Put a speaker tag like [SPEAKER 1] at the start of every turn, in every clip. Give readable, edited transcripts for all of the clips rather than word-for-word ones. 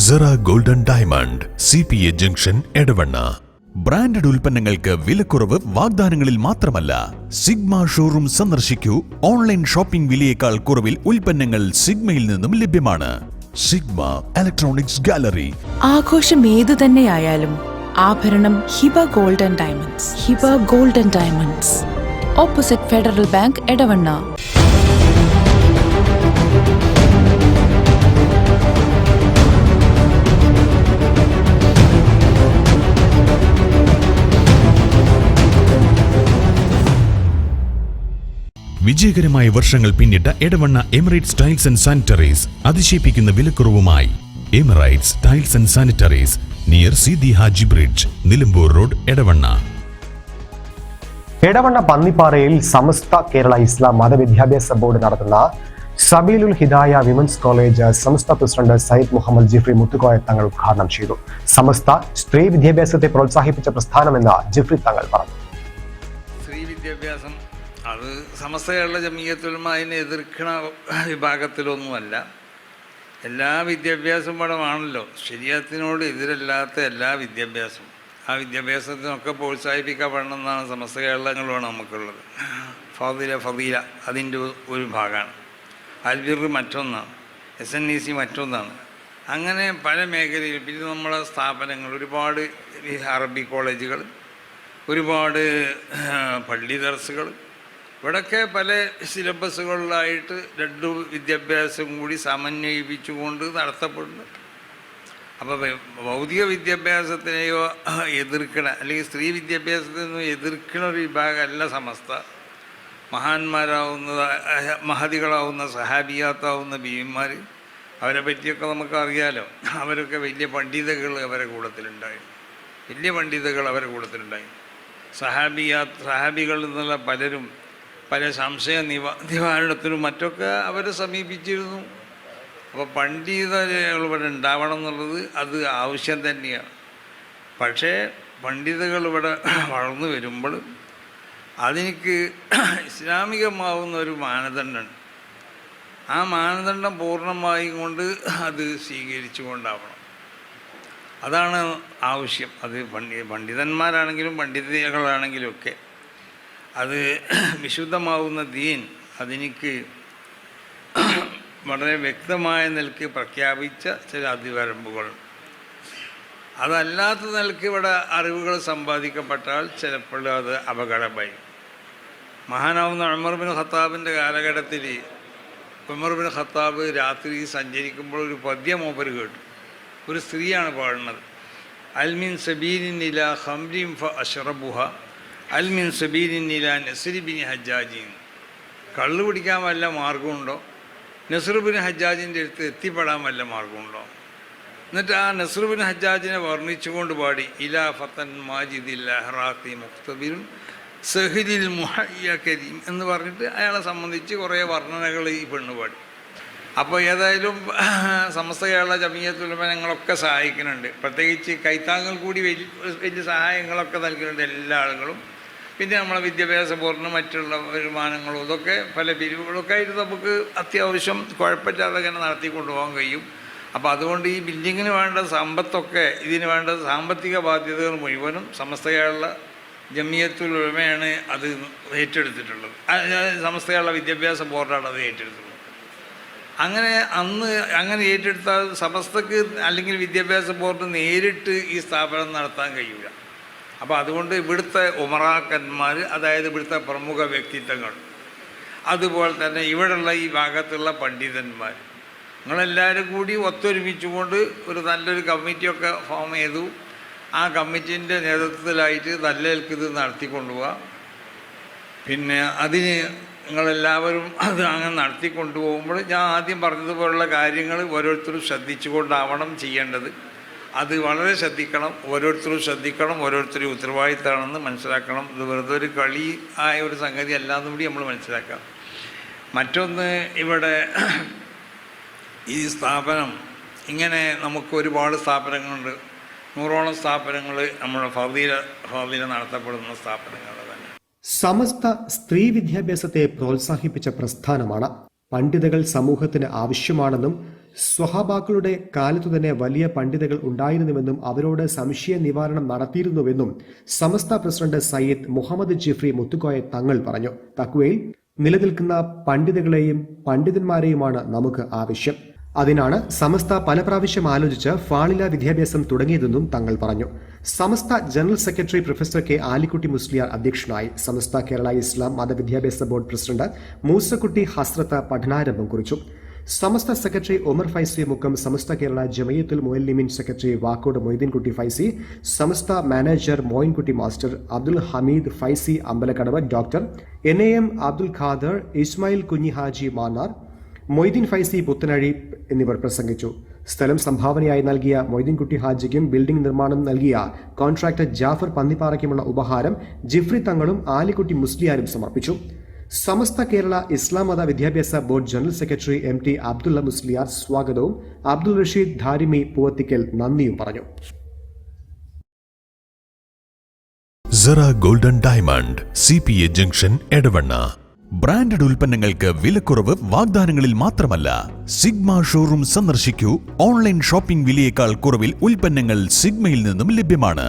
[SPEAKER 1] Cera Golden Diamond CPA junction Edavanna. Branded ഉൽപ്പന്നങ്ങൾക്ക് വിലക്കുറവ് വാഗ്ദാനങ്ങളിൽ മാത്രമല്ല, സിഗ്മ ഷോറൂം സന്ദർശിക്കൂ. ഓൺലൈൻ ഷോപ്പിംഗ് വിലയേക്കാൾ കുറവിൽ ഉൽപ്പന്നങ്ങൾ സിഗ്മയിൽ നിന്നും ലഭ്യമാണ്. Sigma Electronics Gallery.
[SPEAKER 2] ആഘോഷം ഏതു തന്നെയായാലും ആഭരണം Hiba Golden Diamonds. Hiba Golden Diamonds, opposite Federal Bank, Edavanna.
[SPEAKER 1] വിജയകരമായ വർഷങ്ങൾ പിന്നിട്ട Edavanna Emirates Tiles and Sanitaries അതിശയിപ്പിക്കുന്ന വിലക്കുറവുമായി. Emirates Tiles and Sanitaries, near Seethi Haji bridge, Nilambur road, Edavanna.
[SPEAKER 3] Edavanna പന്നിപ്പാറയിൽ സമസ്ത കേരള ഇസ്ലാം മതവിദ്യാഭ്യാസ ബോർഡ് നടത്തുന്ന സബീലുൽ ഹിദായ വിമൻസ് കോളേജ് സമസ്ത പ്രസിഡന്റ് സയ്യിദ് മുഹമ്മദ് ജിഫ്രി മുത്തുകോയ തങ്ങൾ ഉദ്ഘാടനം ചെയ്തു. സമസ്ത സ്ത്രീ വിദ്യാഭ്യാസത്തെ പ്രോത്സാഹിപ്പിച്ച പ്രസ്ഥാനമെന്ന് ജിഫ്രി തങ്ങൾ പറഞ്ഞു.
[SPEAKER 4] സ്ത്രീ വിദ്യാഭ്യാസം അത് സമസ്ത കേരള ജമിയത്തുൽ ഉലമ അതിനെ എതിർക്കണ വിഭാഗത്തിലൊന്നുമല്ല. എല്ലാ വിദ്യാഭ്യാസവും പടമാണല്ലോ. ശരീഅത്തിനോട് എതിരല്ലാത്ത എല്ലാ വിദ്യാഭ്യാസവും, ആ വിദ്യാഭ്യാസത്തിനൊക്കെ പ്രോത്സാഹിപ്പിക്കപ്പെടണമെന്നാണ് സമസ്ത കേരളങ്ങളാണ് നമുക്കുള്ളത്. ഫദീല അതിൻ്റെ ഒരു ഭാഗമാണ്. അൽബിർ മറ്റൊന്നാണ്, SNEC മറ്റൊന്നാണ്. അങ്ങനെ പല മേഖലയിൽ പിന്നെ നമ്മളെ സ്ഥാപനങ്ങൾ ഒരുപാട് അറബി കോളേജുകൾ, ഒരുപാട് പള്ളി ദർസുകൾ, ഇവിടെയൊക്കെ പല സിലബസുകളിലായിട്ട് രണ്ടു വിദ്യാഭ്യാസം കൂടി സമന്വയിപ്പിച്ചുകൊണ്ട് നടത്തപ്പെടുന്നു. അപ്പോൾ ഭൗതിക വിദ്യാഭ്യാസത്തിനെയോ എതിർക്കണ അല്ലെങ്കിൽ സ്ത്രീ വിദ്യാഭ്യാസത്തിനോ എതിർക്കണ ഒരു വിഭാഗമല്ല സമസ്ത. മഹാന്മാരാവുന്ന മഹതികളാവുന്ന സഹാബിയാത്താവുന്ന ബീവിമാർ, അവരെ പറ്റിയൊക്കെ നമുക്കറിയാലോ. അവരൊക്കെ വലിയ പണ്ഡിതകൾ അവരുടെ കൂട്ടത്തിലുണ്ടായി. സഹാബികൾ എന്നുള്ള പലരും പല സംശയ നിവാരണത്തിനും മറ്റൊക്കെ അവരെ സമീപിച്ചിരുന്നു. അപ്പോൾ പണ്ഡിതകൾ ഇവിടെ ഉണ്ടാവണം എന്നുള്ളത് അത് ആവശ്യം തന്നെയാണ്. പക്ഷേ പണ്ഡിതകൾ ഇവിടെ വളർന്നു വരുമ്പോൾ അതിനക്ക് ഇസ്ലാമികമാവുന്ന ഒരു മാനദണ്ഡമുണ്ട്. ആ മാനദണ്ഡം പൂർണ്ണമായും കൊണ്ട് അത് സ്വീകരിച്ചു കൊണ്ടാവണം. അതാണ് ആവശ്യം. അത് പണ്ഡിതന്മാരാണെങ്കിലും പണ്ഡിതകളാണെങ്കിലും ഒക്കെ അത് വിശുദ്ധമാവുന്ന ദീൻ അതെനിക്ക് വളരെ വ്യക്തമായ നിലക്ക് പ്രഖ്യാപിച്ച ചില അതിവരമ്പുകൾ. അതല്ലാത്ത നിലക്ക് ഇവിടെ അറിവുകൾ സമ്പാദിക്കപ്പെട്ടാൽ ചിലപ്പോൾ അത് അപകടമായി. മഹാനാവുന്ന ഉമർ ബിൻ ഖത്താബിൻ്റെ കാലഘട്ടത്തിൽ ഉമർ ബിൻ ഖത്താബ് രാത്രി സഞ്ചരിക്കുമ്പോൾ ഒരു പദ്യം മൂപ്പർ കേട്ടു. ഒരു സ്ത്രീയാണ് പാടുന്നത്. അൽമിൻ സബീലിൻ ഇലാ ഖംരിൻ ഫ അഷ്റബുഹ അൽമിൻ സബീലിൻ ഇലാ നസ്രി ബിൻ ഹജ്ജാജിൻ. കള്ളു പിടിക്കാൻ വല്ല മാർഗമുണ്ടോ? നസ്ർ ബിൻ ഹജ്ജാജിൻ്റെ അടുത്ത് എത്തിപ്പെടാൻ വല്ല മാർഗമുണ്ടോ? എന്നിട്ട് ആ നസ്ർ ബിൻ ഹജ്ജാജിനെ വർണ്ണിച്ചുകൊണ്ട് പാടി ഇലാ ഫത്തൻ മാജിദിൽ അഹ്റാഖി മുഖ്തബിൻ സഹിദിൽ മുഹയ്യ കരീം എന്ന് പറഞ്ഞിട്ട് അയാളെ സംബന്ധിച്ച് കുറേ വർണ്ണനകൾ ഈ പെണ്ണ് പാടി. അപ്പോൾ ഏതായാലും സമസ്ത കേരള ജമിയത്തുൽ ഉലമ ഞങ്ങളൊക്കെ സഹായിക്കുന്നുണ്ട്. പ്രത്യേകിച്ച് കൈത്താങ്ങൾ കൂടി വലിയ സഹായങ്ങളൊക്കെ നൽകുന്നുണ്ട് എല്ലാ ആളുകളും. പിന്നെ നമ്മളെ വിദ്യാഭ്യാസ ബോർഡിന് മറ്റുള്ള വരുമാനങ്ങളും ഇതൊക്കെ പല പിരിവുകളൊക്കെ ആയിട്ട് നമുക്ക് അത്യാവശ്യം കുഴപ്പമില്ലാതെ തന്നെ നടത്തിക്കൊണ്ടുപോകാൻ കഴിയും. അപ്പോൾ അതുകൊണ്ട് ഈ ബിൽഡിങ്ങിന് വേണ്ട സമ്പത്തൊക്കെ, ഇതിന് വേണ്ട സാമ്പത്തിക ബാധ്യതകൾ മുഴുവനും സമസ്ത കേരള ജമിയത്തുൽ ഉലമയാണ് അത് ഏറ്റെടുത്തിട്ടുള്ളത്. സമസ്ത കേരള വിദ്യാഭ്യാസ ബോർഡാണ് അത് ഏറ്റെടുത്തിട്ടുള്ളത്. അങ്ങനെ ഏറ്റെടുത്താൽ സമസ്തക്ക് അല്ലെങ്കിൽ വിദ്യാഭ്യാസ ബോർഡ് നേരിട്ട് ഈ സ്ഥാപനം നടത്താൻ കഴിയില്ല. അപ്പോൾ അതുകൊണ്ട് ഇവിടുത്തെ ഉമറാക്കന്മാർ, അതായത് ഇവിടുത്തെ പ്രമുഖ വ്യക്തിത്വങ്ങൾ, അതുപോലെ തന്നെ ഇവിടെയുള്ള ഈ ഭാഗത്തുള്ള പണ്ഡിതന്മാർ, നിങ്ങളെല്ലാവരും കൂടി ഒത്തൊരുമിച്ചുകൊണ്ട് ഒരു നല്ലൊരു കമ്മിറ്റിയൊക്കെ ഫോം ചെയ്തു. ആ കമ്മിറ്റീൻ്റെ നേതൃത്വത്തിലായിട്ട് നല്ലവർക്ക് ഇത് നടത്തിക്കൊണ്ടുപോവുക. പിന്നെ അതിന് നിങ്ങളെല്ലാവരും അത് അങ്ങനെ നടത്തിക്കൊണ്ടുപോകുമ്പോൾ ഞാൻ ആദ്യം പറഞ്ഞതുപോലുള്ള കാര്യങ്ങൾ ഓരോരുത്തരും ശ്രദ്ധിച്ചുകൊണ്ടാവണം ചെയ്യേണ്ടത്. അത് വളരെ ശ്രദ്ധിക്കണം, ഓരോരുത്തരും ഉത്തരവാദിത്തമാണെന്ന് മനസ്സിലാക്കണം. ഇത് വെറുതെ ഒരു കളി ആയ ഒരു സംഗതി അല്ലാന്നും കൂടി നമ്മൾ മനസ്സിലാക്കാം. മറ്റൊന്ന്, ഇവിടെ ഈ സ്ഥാപനം ഇങ്ങനെ നമുക്ക് ഒരുപാട് സ്ഥാപനങ്ങളുണ്ട്. 100ഓളം സ്ഥാപനങ്ങൾ നമ്മുടെ ഫാദില നടത്തപ്പെടുന്ന സ്ഥാപനങ്ങൾ തന്നെ.
[SPEAKER 3] സമസ്ത സ്ത്രീ വിദ്യാഭ്യാസത്തെ പ്രോത്സാഹിപ്പിച്ച പ്രസ്ഥാനമാണ്. പണ്ഡിതകൾ സമൂഹത്തിന് ആവശ്യമാണെന്നും സ്വഹാബാക്കളുടെ കാലത്തു തന്നെ വലിയ പണ്ഡിതകൾ ഉണ്ടായിരുന്നുവെന്നും അവരോട് സംശയ നിവാരണം നടത്തിയിരുന്നുവെന്നും സമസ്ത പ്രസിഡന്റ് സയ്യിദ് മുഹമ്മദ് ജിഫ്രി മുത്തുക്കോയ തങ്ങൾ പറഞ്ഞു. തഖ്വയിൽ നിലനിൽക്കുന്ന പണ്ഡിതകളെയും പണ്ഡിതന്മാരെയുമാണ് നമുക്ക് ആവശ്യം. അതിനാണ് സമസ്ത പല പ്രാവശ്യം ആലോചിച്ച് ഫാളില വിദ്യാഭ്യാസം തുടങ്ങിയതെന്നും തങ്ങൾ പറഞ്ഞു. Samastha general secretary professor K Alikutty Musliyar അധ്യക്ഷനായി. സമസ്ത കേരള ഇസ്ലാം മതവിദ്യാഭ്യാസ ബോർഡ് പ്രസിഡന്റ് മൂസക്കുട്ടി ഹസ്രത്ത് പഠനാരംഭം കുറിച്ചു. Samastha secretary Omar Faizy Mukkam, Samastha Kerala Jamiyyathul Muallimeen secretary Vakkode Moideenkutty Faizy, Samastha manager Moinkutty master, Abdul Hameed Faizy Ambalakkadavu, doctor NAM Abdul Khader, Ismail Kunhi Haji Mannar, Moideen Faizy Puthanazhi എന്നിവർ പ്രസംഗിച്ചു. സ്ഥലം സംഭാവനയായി നൽകിയ മൊയ്തീൻകുട്ടി ഹാജിക്കും ബിൽഡിംഗ് നിർമ്മാണം നൽകിയ കോൺട്രാക്ടർ ജാഫർ പന്നിപ്പാറയ്ക്കുമുള്ള ഉപഹാരം ജിഫ്രി തങ്ങളും ആലിക്കുട്ടി മുസ്ലിയാരും സമർപ്പിച്ചു. സമസ്ത Kerala Islam Matha Vidyabhyasa board general secretary MT Abdulla Musliyar സ്വാഗതവും അബ്ദുൾ റഷീദ് ധാരിമി പൂവത്തിക്കൽ നന്ദിയും പറഞ്ഞു.
[SPEAKER 1] Sera Golden Diamond CPA junction Edavanna. Branded ഉൽപ്പന്നങ്ങൾക്ക് വിലക്കുറവ് വാഗ്ദാനങ്ങളിൽ മാത്രമല്ല, സിഗ്മ ഷോറൂം സന്ദർശിക്കൂ. ഓൺലൈൻ ഷോപ്പിംഗ് വിലയേക്കാൾ കുറവിൽ ഉൽപ്പന്നങ്ങൾ സിഗ്മയിൽ നിന്നും ലഭ്യമാണ്.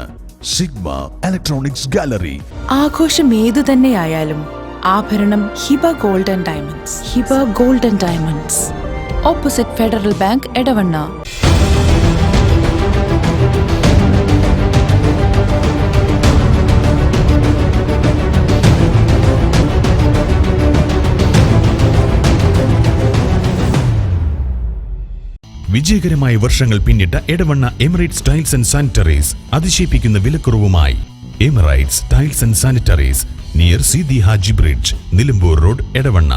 [SPEAKER 1] Sigma Electronics Gallery.
[SPEAKER 2] ആഘോഷം ഏതു തന്നെയായാലും ആഭരണം Hiba Golden Diamonds. Hiba Golden Diamonds, opposite Federal Bank, Edavanna.
[SPEAKER 1] വിജയകരമായ വർഷങ്ങൾ പിന്നിട്ട Edavanna Emirates Tiles and Sanitaries അതിശയിപ്പിക്കുന്ന വിലക്കുറവുമായി. Emirates Tiles and Sanitaries, near Seethi Haji bridge, Nilambur road, Edavanna.